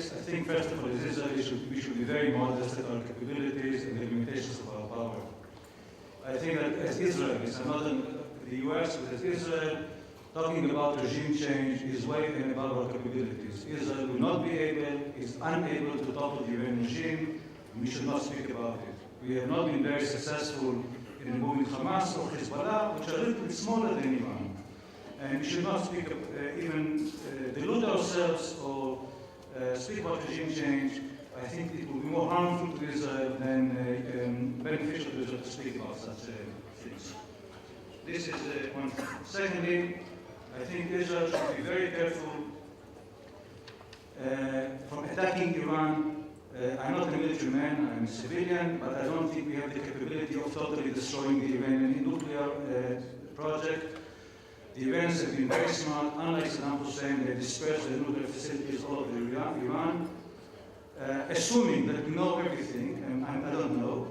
think first of all, as Israel, we should be very modest at our capabilities and the limitations of our power. I think that as Israel, it's not the US, but as Israel, talking about regime change is way above our capabilities. Israel will not be able, is unable to topple the Iranian regime, and we should not speak about it. We have not been very successful in removing Hamas or Hezbollah, which are a little bit smaller than Iran. And we should not speak, even delude ourselves or speak about regime change. I think it will be more harmful to Israel than beneficial to Israel to speak about such things. This is one thing. Secondly, I think Israel should be very careful from attacking Iran. I'm not a military man, I'm a civilian, but I don't think we have the capability of totally destroying the Iranian nuclear project. The Iranians have been very smart. Unlike Saddam Hussein, they dispersed their nuclear facilities all over Iran. Assuming that we know everything, and I don't know,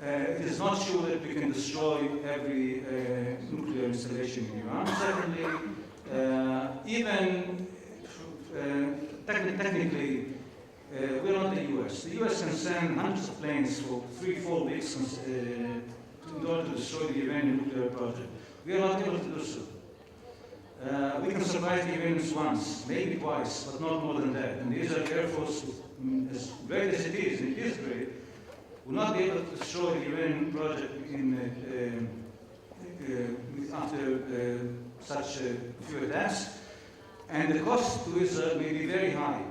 it is not sure that we can destroy every nuclear installation in Iran. Secondly, even technically, we're not the US. The US can send hundreds of planes for 3-4 weeks in order to destroy the Iranian nuclear project. We are not able to do so. We can surprise the Iranians once, maybe twice, but not more than that. And the Israeli Air Force, as great as it is great, will not be able to destroy the Iranian project after such a few attacks. And the cost to Israel may be very high.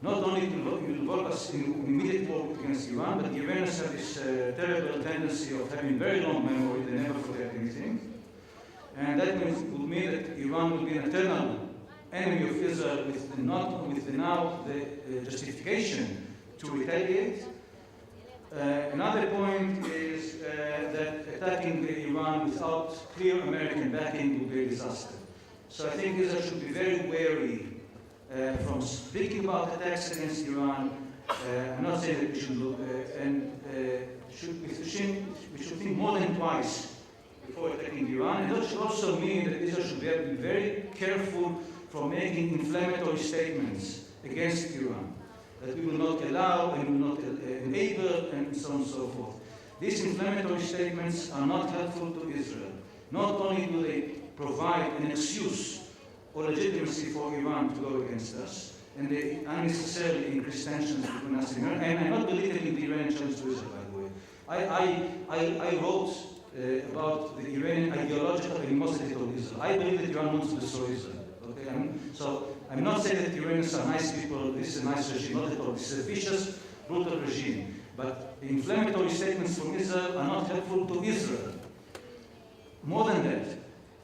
Not only it will involve us in immediate war against Iran, but the Iranians have this terrible tendency of having very long memory, they never forget anything. And that would mean that Iran will be an eternal enemy of Israel with now the justification to retaliate. Another point is that attacking Iran without clear American backing would be a disaster. So I think Israel should be very wary from speaking about attacks against Iran. I'm not saying that we should look, we should think more than twice before attacking Iran. And that should also mean that Israel should be very careful from making inflammatory statements against Iran, that we will not allow and will not enable, and so on and so forth. These inflammatory statements are not helpful to Israel. Not only do they provide an excuse or legitimacy for Iran to go against us, and they unnecessarily increase tensions between us and Iran. And I'm not belittling the Iranian challenge to Israel, by the way. I wrote about the Iranian ideological animosity toward Israel. I believe that Iran wants to destroy Israel. Okay? So I'm not saying that the Iranians are nice people, this is a nice regime, not at all. This is a vicious, brutal regime. But the inflammatory statements from Israel are not helpful to Israel. More than that,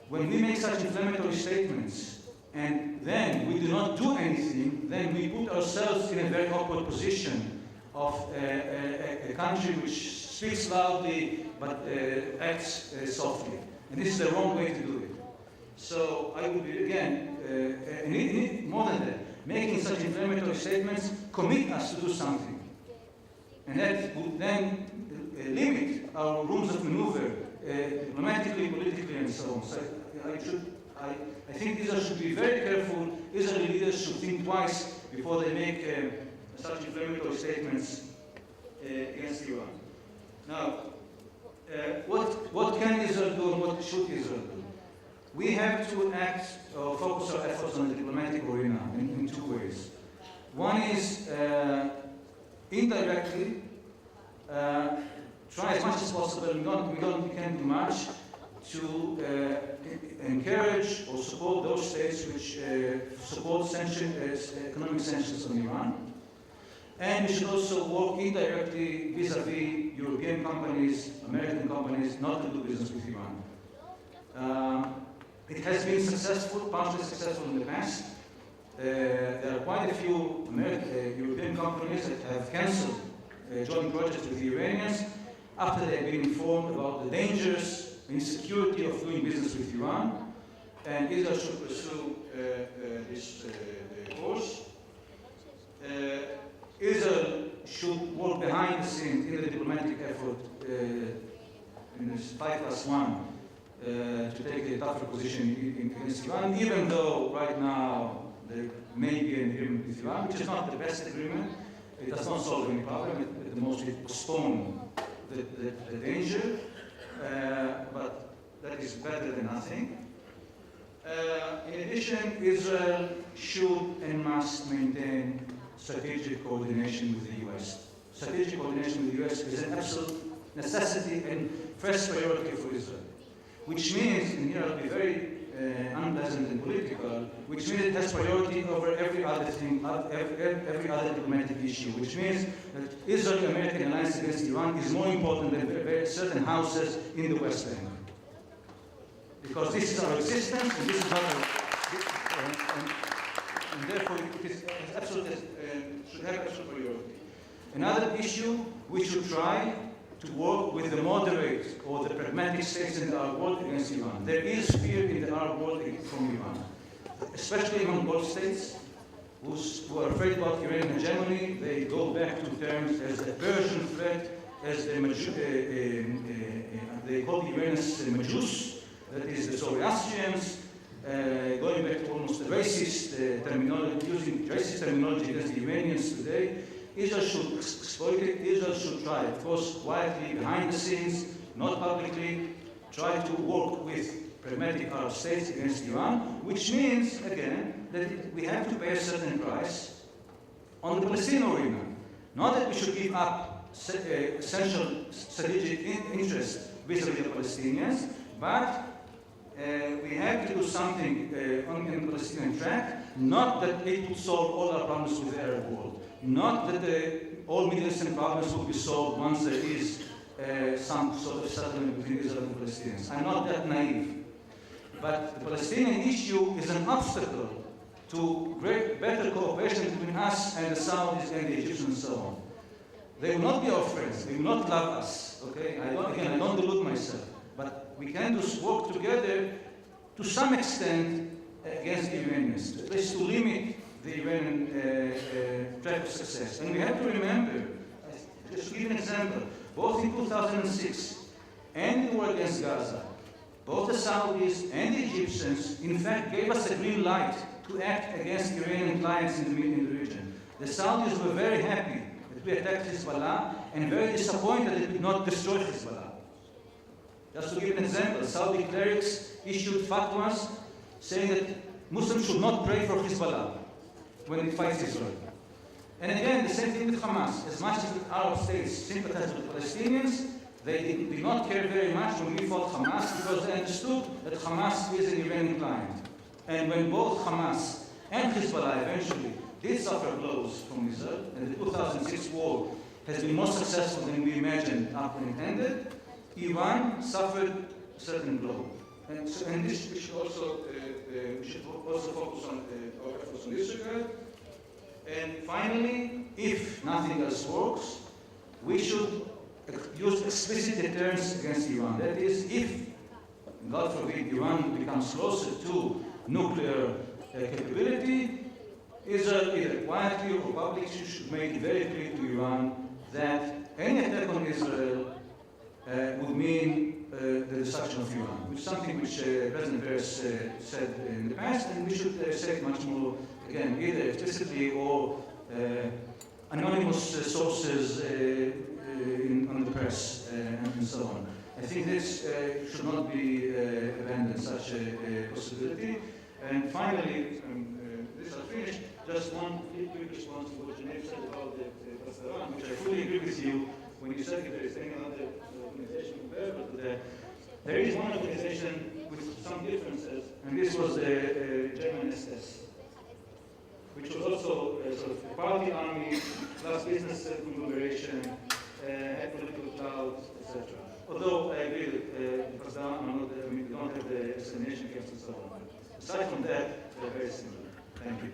when we make such inflammatory statements, and then we do not do anything, then we put ourselves in a very awkward position of a country which speaks loudly but acts softly. And this is the wrong way to do it. So I would be, again, more than that, making such inflammatory statements commit us to do something. And that would then limit our rooms of maneuver, diplomatically, politically, and so on. So I think Israel should be very careful. Israeli leaders should think twice before they make such inflammatory statements against Iran. Now, what can Israel do and what should Israel do? We have to act or focus our efforts on the diplomatic arena in two ways. One is indirectly try as much as possible. We can't do much to encourage or support those states which support economic sanctions on Iran. And we should also work indirectly vis-a-vis European companies, American companies, not to do business with Iran. It has been successful, partially successful in the past. There are quite a few European companies that have cancelled joint projects with the Iranians after they have been informed about the dangers, insecurity of doing business with Iran. And Israel should pursue this course. Israel should work behind the scenes in the diplomatic effort in this 5+1 to take a tougher position against Iran, even though right now There may be an agreement with Iran, which is not the best agreement. It does not solve any problem. It mostly postpones the danger, but that is better than nothing. In addition, Israel should and must maintain strategic coordination with the US. Strategic coordination with the US is an absolute necessity and first priority for Israel, which means, and here I'll be very unpleasant and political, which means it has priority over every other thing, every other diplomatic issue, which means that Israel-American alliance against Iran is more important than certain houses in the West Bank. Because this is our existence, and this is not and therefore it is absolutely, should have absolute priority. Another issue, we should try to work with the moderate or the pragmatic states in the Arab world against Iran. There is fear in the Arab world from Iran, especially among Gulf states who are afraid about Iranian hegemony. They go back to terms as the Persian threat, as they call the Iranians Majus, that is the Zoroastrians, going back to almost the racist terminology, using racist terminology against the Iranians today. Israel should exploit it. Israel should try, of course, quietly, behind the scenes, not publicly, try to work with pragmatic Arab states against Iran, which means, again, that we have to pay a certain price on the Palestinian arena. Not that we should give up essential strategic interest vis-a-vis the Palestinians, but we have to do something on the Palestinian track, not that it will solve all our problems with the Arab world. Not that all Middle Eastern problems will be solved once there is some sort of settlement between Israel and Palestinians. I'm not that naive. But the Palestinian issue is an obstacle to better cooperation between us and the Saudis and the Egyptians and so on. They will not be our friends. They will not love us. Okay? I don't delude myself. But we can just work together to some extent against the Iranians, at least to limit the Iranian track of success. And we have to remember, just to give an example, both in 2006 and the war against Gaza, both the Saudis and the Egyptians, in fact, gave us a green light to act against Iranian clients in the region. The Saudis were very happy that we attacked Hezbollah and very disappointed that we did not destroy Hezbollah. Just to give an example, Saudi clerics issued fatwas saying that Muslims should not pray for Hezbollah when it fights Israel. And again, the same thing with Hamas. As much as the Arab states sympathize with Palestinians, they did not care very much when we fought Hamas because they understood that Hamas is an Iranian client. And when both Hamas and Hezbollah eventually did suffer blows from Israel, and the 2006 war has been more successful than we imagined after intended, Iran suffered a certain blow. And this we should also focus on our efforts on this regard. And finally, if nothing else works, we should use explicit deterrence against Iran. That is, if, God forbid, Iran becomes closer to nuclear capability, Israel, either quietly or publicly, should make it very clear to Iran that any attack on Israel would mean the destruction of Iran, which is something which President Meir said in the past, and we should say it much more, again, either explicitly or anonymous sources on the press and so on. I think this should not be abandoned, such a possibility. And finally, this I'll finish, just one quick response to what Janev said about the Tehran, which I fully agree with you when you said if there is any other organization comparable to that. There is one organization with some differences, and this was the German SS, which was also sort of a party army, plus business conglomeration, had political clout, etc. Although I agree that we don't have the explanation camps and so on. Aside from that, they're very similar. Thank you.